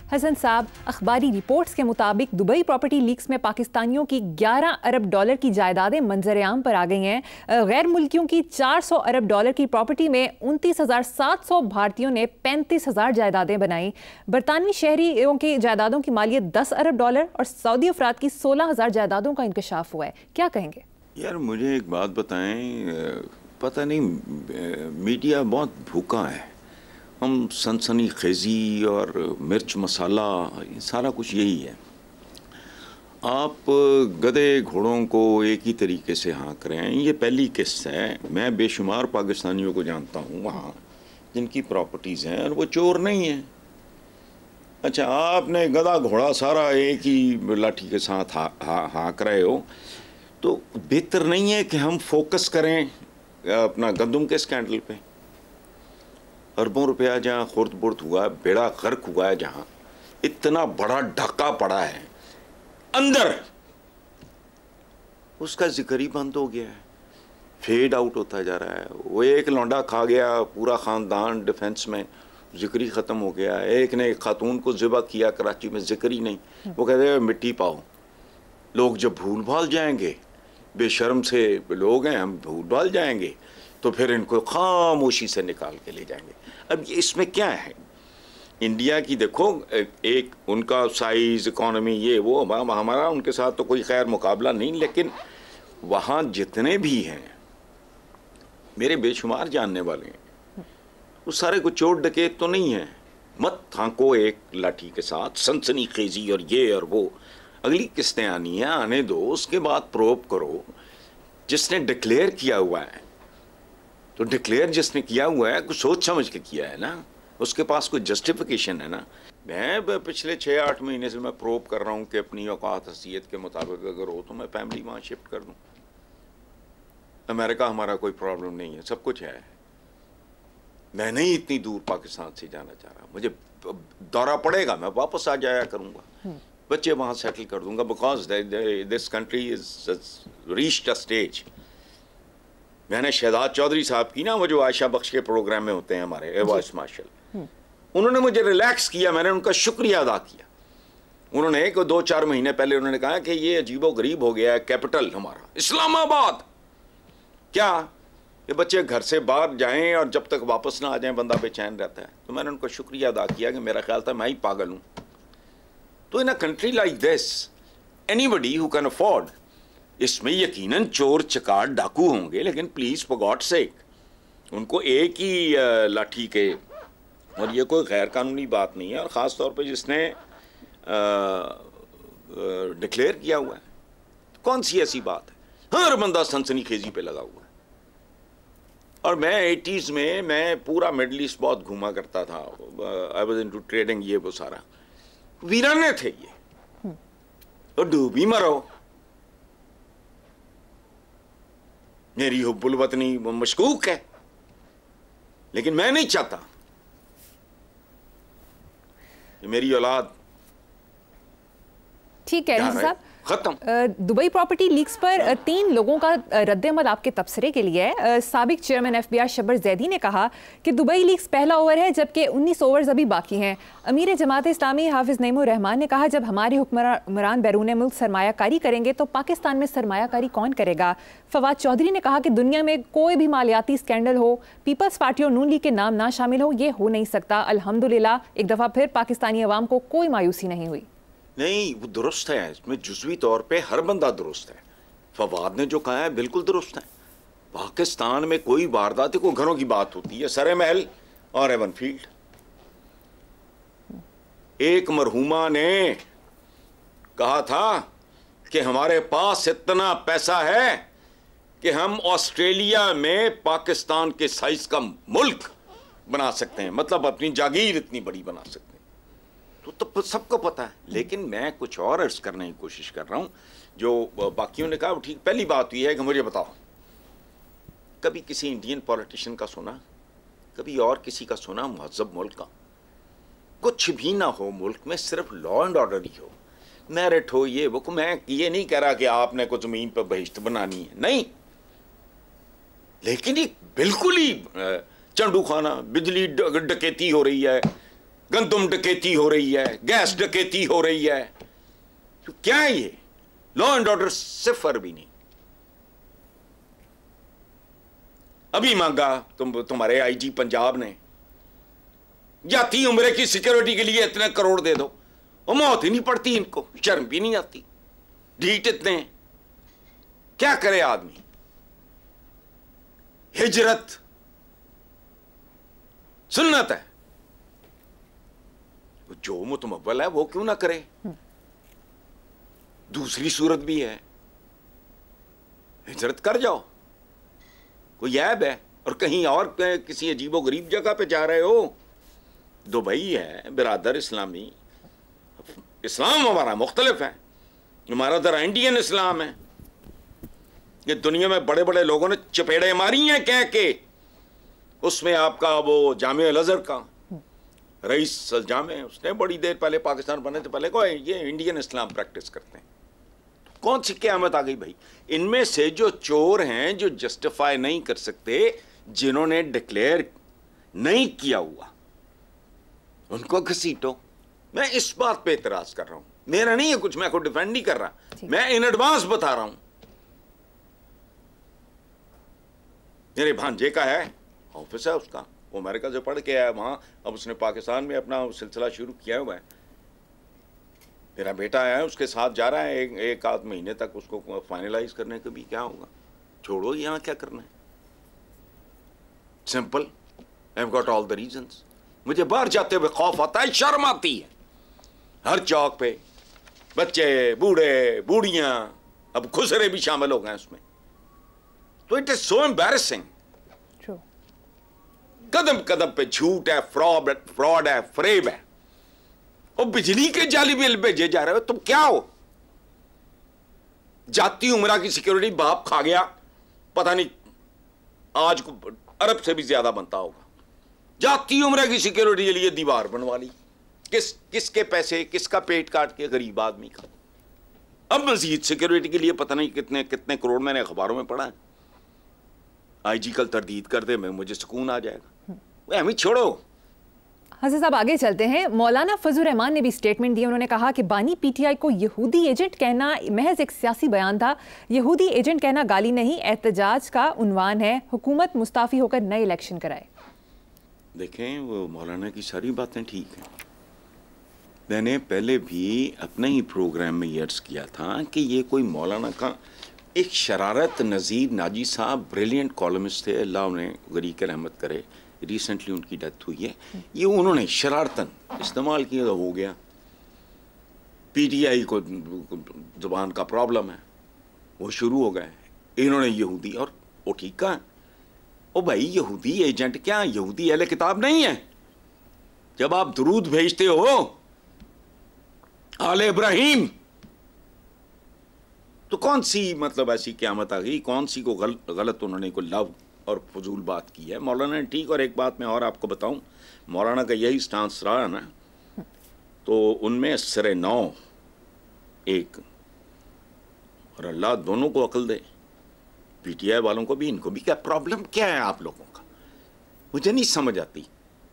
हसन साहब, अखबारी रिपोर्ट्स के मुताबिक दुबई प्रॉपर्टी लीक्स में पाकिस्तानियों की 11 अरब डॉलर की जायदादें मंजर-ए-आम पर आ गई हैं। गैर मुल्कियों की 400 अरब डॉलर की प्रॉपर्टी में 29,700 भारतीयों ने 35,000 जायदादें बनाई। बरतानवी शहरियों की जायदादों की मालियत 10 अरब डॉलर और सऊदी अफराद की 16,000 जायदादों का इंकशाफ हुआ है। क्या कहेंगे? यार मुझे एक बात बताएं, पता नहीं मीडिया बहुत भूखा है। हम सनसनी खेजी और मिर्च मसाला, सारा कुछ यही है। आप गधे घोड़ों को एक ही तरीके से हाँक रहे हैं। ये पहली किस्त है। मैं बेशुमार पाकिस्तानियों को जानता हूँ वहाँ जिनकी प्रॉपर्टीज़ हैं और वो चोर नहीं हैं। अच्छा, आपने गधा घोड़ा सारा एक ही लाठी के साथ हाँक रहे हो, तो बेहतर नहीं है कि हम फोकस करें अपना गंदम के स्कैंडल पे? अरबों रुपया जहाँ खुर्द बुर्द हुआ है, बेड़ा गर्क हुआ है, जहाँ इतना बड़ा ढक्का पड़ा है अंदर, उसका जिक्र ही बंद हो गया है, फेड आउट होता जा रहा है। वो एक लौंडा खा गया पूरा ख़ानदान डिफेंस में, जिक्र ही ख़त्म हो गया। एक ने एक खातून को ज़िबा किया कराची में, जिक्र ही नहीं। वो कहते हैं मिट्टी पाओ। लोग जब भूल भाल जाएंगे, बेशर्म से लोग हैं, हम भूल भाल जाएंगे, तो फिर इनको खामोशी से निकाल के ले जाएंगे। अब इसमें क्या है? इंडिया की देखो, एक उनका साइज़, इकॉनमी, ये वो, हमारा उनके साथ तो कोई खैर मुकाबला नहीं, लेकिन वहाँ जितने भी हैं मेरे बेशुमार जानने वाले हैं, वो सारे कुछ चोर डकैत तो नहीं हैं। मत थांको एक लाठी के साथ सनसनी खेजी और ये और वो। अगली किस्तें आनी है, आने दो, उसके बाद प्रोब करो। जिसने डिक्लेयर किया हुआ है, तो डिक्लेयर जिसने किया हुआ है कुछ सोच समझ के किया है ना, उसके पास कोई जस्टिफिकेशन है ना। मैं पिछले 6-8 महीने से मैं प्रोब कर रहा हूँ कि अपनी औकात हसीयत के मुताबिक अगर हो तो मैं फैमिली वहाँ शिफ्ट कर दूँ। अमेरिका हमारा कोई प्रॉब्लम नहीं है, सब कुछ है। मैं नहीं इतनी दूर पाकिस्तान से जाना चाह रहा। मुझे दौरा पड़ेगा, मैं वापस आ जाया करूँगा, बच्चे वहाँ सेटल कर दूँगा, because this country is reached a stage. मैंने शहजाद चौधरी साहब की ना, वो जो आयशा बख्श के प्रोग्राम में होते हैं हमारे एयर वाइस मार्शल, उन्होंने मुझे रिलैक्स किया, मैंने उनका शुक्रिया अदा किया। उन्होंने 2-4 महीने पहले उन्होंने कहा कि ये अजीबो गरीब हो गया है कैपिटल हमारा इस्लामाबाद। क्या ये बच्चे घर से बाहर जाएं और जब तक वापस ना आ जाएं बंदा बेचैन रहता है? तो मैंने उनको शुक्रिया अदा किया कि मेरा ख्याल था मैं ही पागल हूँ। तो in a country like this, anybody who can afford, इसमें यकीनन चोर चकार डाकू होंगे, लेकिन प्लीज़ फॉर गॉड सेक उनको एक ही लाठी के, और ये कोई गैर कानूनी बात नहीं है। और ख़ास तौर पे जिसने डिक्लेयर किया हुआ है, कौन सी ऐसी बात है? हर बंदा सनसनी खेजी पे लगा हुआ है। और मैं 80s में मैं पूरा मिडल ईस्ट बहुत घूमा करता था। आई वाज इनटू ट्रेडिंग, ये वो सारा वीराने थे ये, और डूबी मरो। मेरी हुब्बुल वतनी मशकूक है, लेकिन मैं नहीं चाहता कि मेरी औलाद। ठीक है साहब, खत्म। दुबई प्रॉपर्टी लीक्स पर 3 लोगों का रद्द-ए-अमल आपके तबसरे के लिए है। साबिक चेयरमैन FBI शब्बर जैदी ने कहा कि दुबई लीक्स पहला ओवर है, जबकि 19 ओवर्स अभी बाकी हैं। अमीर जमात इस्लामी हाफिज नईमुर रहमान ने कहा, जब हमारे हुक्मरान बैरून मुल्क सरमायाकारी करेंगे तो पाकिस्तान में सरमायाकारी कौन करेगा? फवाद चौधरी ने कहा कि दुनिया में कोई भी मालियाती स्कैंडल हो, पीपल्स पार्टी और नून लीग के नाम ना शामिल हो, ये हो नहीं सकता। अल्हम्दुलिल्लाह एक दफ़ा फिर पाकिस्तानी अवाम को कोई मायूसी नहीं हुई। नहीं, वो दुरुस्त है, इसमें जुज़वी तौर पे हर बंदा दुरुस्त है। फवाद ने जो कहा है बिल्कुल दुरुस्त है। पाकिस्तान में कोई वारदात को घरों की बात होती है, सरे महल और एवन फील्ड। एक मरहुमा ने कहा था कि हमारे पास इतना पैसा है कि हम ऑस्ट्रेलिया में पाकिस्तान के साइज का मुल्क बना सकते हैं, मतलब अपनी जागीर इतनी बड़ी बना सकते हैं। तो सबको पता है, लेकिन मैं कुछ और अर्ज करने की कोशिश कर रहा हूं। जो बाकियों ने कहा वो ठीक। पहली बात यह है कि मुझे बताओ, कभी किसी इंडियन पॉलिटिशियन का सुना, कभी और किसी का सुना मुहज़्ज़ब मुल्क का? कुछ भी ना हो मुल्क में, सिर्फ लॉ एंड ऑर्डर ही हो, मेरिट हो, ये वो। मैं ये नहीं कह रहा कि आपने को जमीन पर बहिश्त बनानी है, नहीं, लेकिन ये बिल्कुल ही चंडू खाना, बिजली डकैती हो रही है, गंदम डकैती हो रही है, गैस डकैती हो रही है, तो क्या है ये? लॉ एंड ऑर्डर सिफर भी नहीं। अभी मांगा तुम्हारे आईजी पंजाब ने, जाती उम्र की सिक्योरिटी के लिए इतने करोड़ दे दो, वो मौत ही नहीं पड़ती इनको, शर्म भी नहीं आती, ढीठ इतने। क्या करे आदमी? हिजरत सुन्नत है, जो मुतमव्वल है वो क्यों ना करे। दूसरी सूरत भी है, हिजरत कर जाओ, कोई ऐब है? और कहीं और किसी अजीबो गरीब जगह पे जा रहे हो? दुबई है बिरादर इस्लामी, इस्लाम हमारा मुख्तलिफ है, हमारा जरा इंडियन इस्लाम है। ये दुनिया में बड़े बड़े लोगों ने चपेड़े मारी हैं कह के, उसमें आपका वो जामिया अल-अज़हर का रईस जामे, उसने बड़ी देर पहले, पाकिस्तान बनने से पहले, को ये इंडियन इस्लाम प्रैक्टिस करते हैं। कौन सी क़यामत आ गई भाई? इनमें से जो चोर हैं, जो जस्टिफाई नहीं कर सकते, जिन्होंने डिक्लेयर नहीं किया हुआ, उनको घसीटो। मैं इस बात पे इतराज कर रहा हूं, मेरा नहीं है कुछ, मैं को डिफेंड नहीं कर रहा, मैं इन एडवांस बता रहा हूं। मेरे भांजे का है, ऑफिस है उसका, वो अमेरिका से पढ़ के आया वहां, अब उसने पाकिस्तान में अपना सिलसिला शुरू किया हुआ है। मेरा बेटा आया है, उसके साथ जा रहा है, एक आध महीने तक उसको फाइनलाइज करने के भी। क्या होगा? छोड़ो, यहां क्या करना है, simple. I have got all the reasons. मुझे बाहर जाते हुए खौफ आता है, शर्म आती है। हर चौक पे बच्चे, बूढ़े, बूढ़ियां, अब खुसरे भी शामिल हो गए उसमें। तो इट इज सो एम्बैरेसिंग। कदम कदम पे झूठ है, फ्रॉड है, फरेब है, और बिजली के जाली बिल भेजे जा रहे हो। तुम क्या हो? जाती उम्रा की सिक्योरिटी बाप खा गया, पता नहीं आज को अरब से भी ज्यादा बनता होगा। जाती उम्र की सिक्योरिटी के लिए दीवार बनवा ली, किसके पैसे, किसका पेट काट के? गरीब आदमी का। अब मजीद सिक्योरिटी के लिए पता नहीं कितने कितने करोड़, मैंने अखबारों में पढ़ा है। आईजी कल तरदीद कर दे, मैं मुझे सुकून आ जाएगा। हमें छोड़ो। हसन साहब आगे चलते हैं। मौलाना फजल रहमान ने भी स्टेटमेंट दी। उन्होंने कहा कि बानी पीटीआई को यहूदी एजेंट कहना महज एक सियासी बयान था। यहूदी एजेंट कहना गाली नहीं, एहतजाज का उन्वान है। हुकूमत मुस्ताफी होकर नए इलेक्शन कराए। देखें, वो मौलाना की सारी बातें ठीक हैं। मैंने पहले भी अपने ही प्रोग्राम में ये अर्ज किया था कि ये कोई मौलाना का एक शरारत नज़ीर नाजी साहब ब्रिलियंट कॉलमिस्ट थे, अल्लाह उन्हें गरीक रहमत करे, रिसेंटली उनकी डेथ हुई है। ये उन्होंने शरारतन इस्तेमाल किया तो हो गया। पीटीआई को जुबान का प्रॉब्लम है, वो शुरू हो गए, इन्होंने यहूदी, और वो ठीक है। ओ भाई, यहूदी एजेंट क्या, यहूदी अहले किताब नहीं है? जब आप दुरूद भेजते हो आले इब्राहिम, तो कौन सी मतलब ऐसी क़यामत आ गई? कौन सी को गलत उन्होंने को लव और फजूल बात की है मौलाना ने? ठीक। और एक बात मैं और आपको बताऊं, मौलाना का यही स्टांस रहा है ना, तो उनमें सरे 9 एक, और अल्लाह दोनों को अक्ल दे, पीटीआई वालों को भी, इनको भी। क्या प्रॉब्लम क्या है आप लोगों का? मुझे नहीं समझ आती।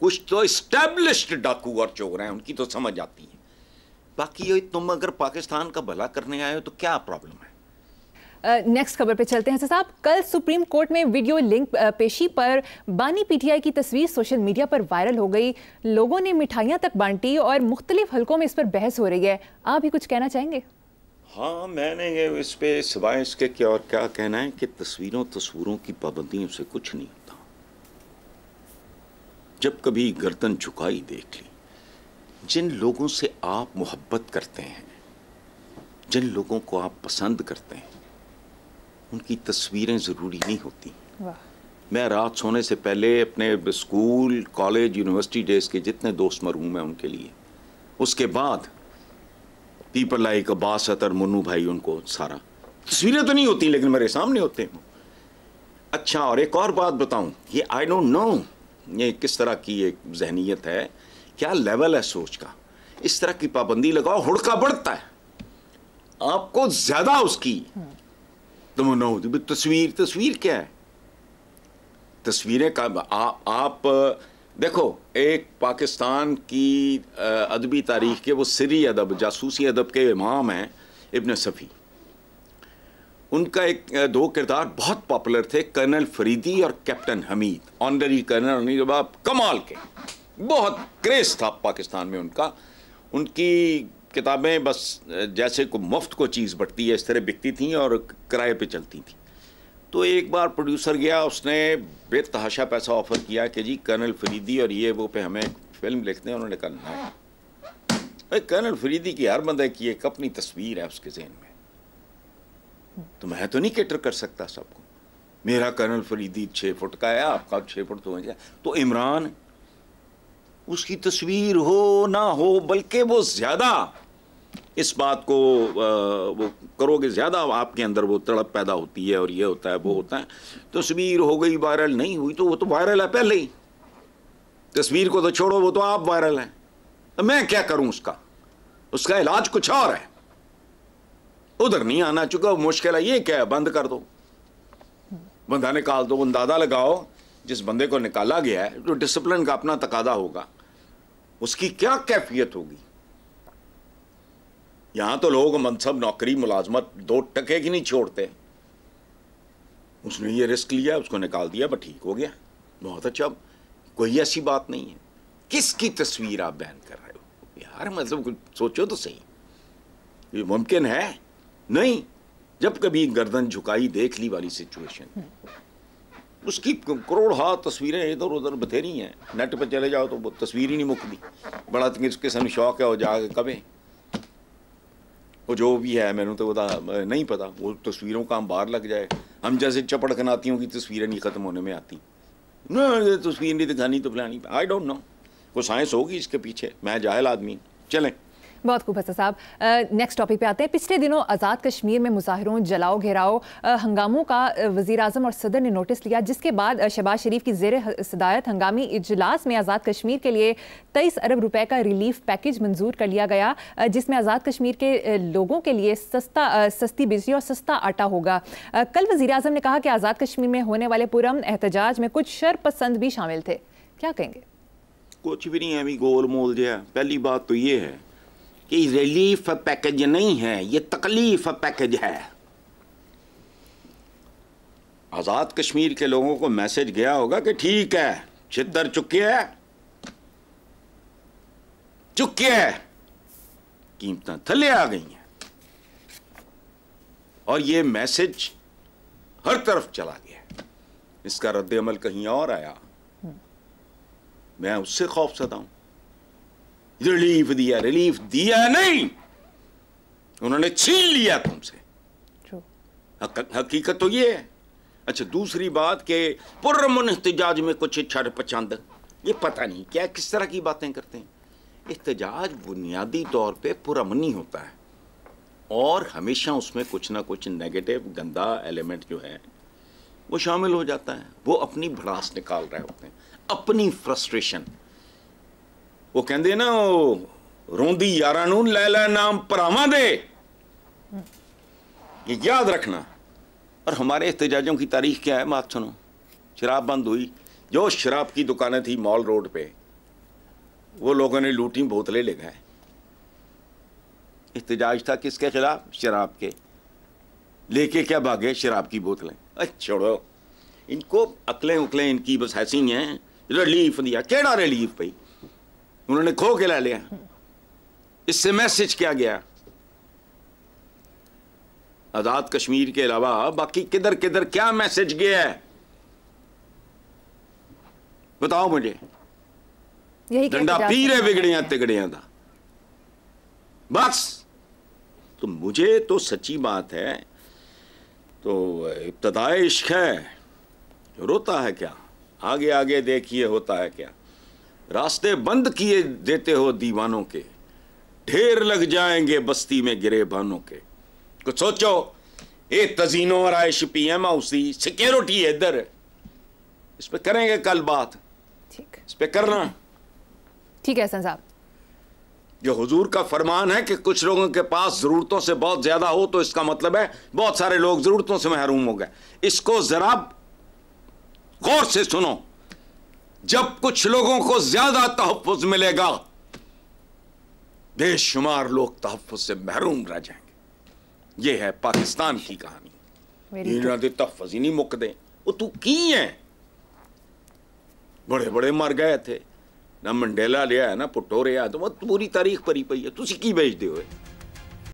कुछ तो एस्टेब्लिश्ड डाकू और चोर हैं, उनकी तो समझ आती है, बाकी ये तुम अगर पाकिस्तान का भला करने आए हो तो क्या प्रॉब्लम है? नेक्स्ट खबर पे चलते हैं साहब। कल सुप्रीम कोर्ट में वीडियो लिंक पेशी पर बानी पीटीआई की तस्वीर सोशल मीडिया पर वायरल हो गई। लोगों ने मिठाइयां तक बांटी और मुख्तलिफ हलकों में इस पर बहस हो रही है। आप भी कुछ कहना चाहेंगे? हाँ, मैंने इस पे सिवाय इसके क्या और क्या कहना है कि तस्वीरों की पाबंदियों से कुछ नहीं होता। जब कभी गर्दन झुकाई देख ली, जिन लोगों से आप मोहब्बत करते हैं, जिन लोगों को आप पसंद करते हैं, उनकी तस्वीरें ज़रूरी नहीं होती। मैं रात सोने से पहले अपने स्कूल, कॉलेज, यूनिवर्सिटी डेज के जितने दोस्त मरहूम हैं उनके लिए, उसके बाद पीपल लाइक अब्बास अतर, मुन्नू भाई, उनको सारा तस्वीरें तो नहीं होती लेकिन मेरे सामने होते हैं। अच्छा, और एक और बात बताऊं, ये आई डोंट नो ये किस तरह की एक जहनीत है, क्या लेवल है सोच का। इस तरह की पाबंदी लगाओ, हुड़का बढ़ता है, आपको ज्यादा उसकी तस्वीर क्या है? तस्वीरें का आप देखो, एक पाकिस्तान की अदबी तारीख के वो सिरी अदब, जासूसी अदब के इमाम हैं इब्न सफ़ी। उनका एक दो किरदार बहुत पॉपुलर थे, कर्नल फरीदी और कैप्टन हमीद। ऑनररी कर्नल कमाल के, बहुत क्रेज था पाकिस्तान में उनका। उनकी किताबें बस जैसे को मुफ्त को चीज़ बढ़ती है इस तरह बिकती थी और किराए पे चलती थी। तो एक बार प्रोड्यूसर गया, उसने बेतहाशा पैसा ऑफर किया कि जी कर्नल फरीदी और ये वो पे हमें फिल्म लिखते हैं। उन्होंने कहा नहीं, कर्नल फरीदी की हर बंदे की एक अपनी तस्वीर है उसके ज़हन में, तो मैं तो नहीं कैटर कर सकता सबको। मेरा कर्नल फरीदी 6 फुट का है, आपका 6 फुट तो है। तो इमरान, उसकी तस्वीर हो ना हो, बल्कि वो ज़्यादा इस बात को वो करोगे ज़्यादा, आपके अंदर वो तड़प पैदा होती है और ये होता है वो होता है। तस्वीर हो गई वायरल, नहीं हुई तो वो तो वायरल है पहले ही। तस्वीर को तो छोड़ो, वो तो आप वायरल है, तो मैं क्या करूं उसका इलाज कुछ और है, उधर नहीं आना चुका। मुश्किल है, ये क्या है, बंद कर दो, बंदा निकाल दो। अंदाजा लगाओ जिस बंदे को निकाला गया है, जो डिसिप्लिन का अपना तकादा होगा, उसकी क्या कैफियत होगी। यहां तो लोग मनसब, नौकरी, मुलाजमत 2 टके की नहीं छोड़ते। उसने ये रिस्क लिया, उसको निकाल दिया, बस ठीक हो गया, बहुत अच्छा। कोई ऐसी बात नहीं है। किसकी तस्वीर आप बयान कर रहे हो यार, मतलब कुछ सोचो तो सही, ये मुमकिन है नहीं। जब कभी गर्दन झुकाई देख ली वाली सिचुएशन, उसकी करोड़ तस्वीरें इधर उधर बथेरी हैं, नेट पर चले जाओ तो वो तस्वीर ही नहीं मुकती। बड़ा किस्म शौक है, वो जाके कभी वो जो भी है, मैंने तो बता नहीं पता, वो तस्वीरों का अंबार लग जाए। हम जैसे चपड़ कनातियों की तस्वीरें नहीं ख़त्म होने में आती, ना ये तस्वीर नहीं दिखानी तो फलानी, आई डोंट नो, कोई साइंस होगी इसके पीछे, मैं जाहिल आदमी। चलें, बहुत खूब हसन साहब। नेक्स्ट टॉपिक पे आते हैं। पिछले दिनों आज़ाद कश्मीर में मुजाहिरों, जलाओ घेराव, हंगामों का वज़ीर आज़म और सदर ने नोटिस लिया, जिसके बाद शहबाज शरीफ की ज़ेर सदारत हंगामी इजलास में आज़ाद कश्मीर के लिए 23 अरब रुपए का रिलीफ पैकेज मंजूर कर लिया गया, जिसमें आज़ाद कश्मीर के लोगों के लिए सस्ती बिजली और सस्ता आटा होगा। कल वज़ीर आज़म ने कहा कि आज़ाद कश्मीर में होने वाले पुरअमन एहतजाज में कुछ शरपसंद भी शामिल थे। क्या कहेंगे? कुछ भी नहीं है, अभी गोल मोल जो है। पहली बात तो ये है कि रिलीफ पैकेज नहीं है, ये तकलीफ पैकेज है। आज़ाद कश्मीर के लोगों को मैसेज गया होगा कि ठीक है, छितर चुके हैं, कीमतें थले आ गई हैं, और ये मैसेज हर तरफ चला गया। इसका रद्द अमल कहीं और आया, मैं उससे खौफजदा हूं। रिलीफ दिया नहीं, उन्होंने छीन लिया तुमसे। हकीकत तो ये है। अच्छा, दूसरी बात के पुरअमन एहतजाज में कुछ छरपसंद, ये पता नहीं क्या किस तरह की बातें करते हैं। एहतजाज बुनियादी तौर पे पुरअमनी होता है, और हमेशा उसमें कुछ ना कुछ नेगेटिव गंदा एलिमेंट जो है वो शामिल हो जाता है। वो अपनी भड़ास निकाल रहे होते हैं, अपनी फ्रस्ट्रेशन। वो कहते ना, रोंदी यारा नूं लै लै नाम भरावां दे, ये याद रखना। और हमारे एहतजाजों की तारीख क्या है, बात सुनो। शराब बंद हुई, जो शराब की दुकानें थी मॉल रोड पे, वो लोगों ने लूटी, बोतलें ले गए। एहतजाज था किसके खिलाफ? शराब के। लेके क्या भागे? शराब की बोतलें। छोड़ो इनको, अकलें उकलें इनकी बस ऐसी हैं। रिलीफ दिया, केड़ा रिलीफ भाई, उन्होंने खो के ला लिया। इससे मैसेज क्या गया? आजाद कश्मीर के अलावा बाकी किधर किधर क्या मैसेज गया है, बताओ मुझे। डंडा पीरे बिगड़िया तिगड़िया था बस। तो मुझे तो सच्ची बात है, तो इब्तदाए इश्क है, रोता है क्या, आगे आगे देखिए होता है क्या। रास्ते बंद किए देते हो दीवानों के, ढेर लग जाएंगे बस्ती में गिरेबानों के। कुछ सोचो, ये तजीनो और आयश PM हाउसी सिक्योरिटी है इधर, इस पे करेंगे कल बात। ठीक, इस पे करना ठीक है हसन साहब। जो हुजूर का फरमान है कि कुछ लोगों के पास जरूरतों से बहुत ज्यादा हो, तो इसका मतलब है बहुत सारे लोग जरूरतों से महरूम हो गए। इसको जरा गौर से सुनो। जब कुछ लोगों को ज्यादा तहफ्फुज मिलेगा, बेशुमार लोग तहफ्फुज से महरूम रह जाएंगे। ये है पाकिस्तान की कहानी। इन्होंने दे तहफ्फुज ही नहीं मुकदे। वो तू की है, बड़े बड़े मर गए थे ना, मंडेला लिया है ना, पुटो रहा, तो वो पूरी तारीख भरी पई है, तुसी की बेचते हो?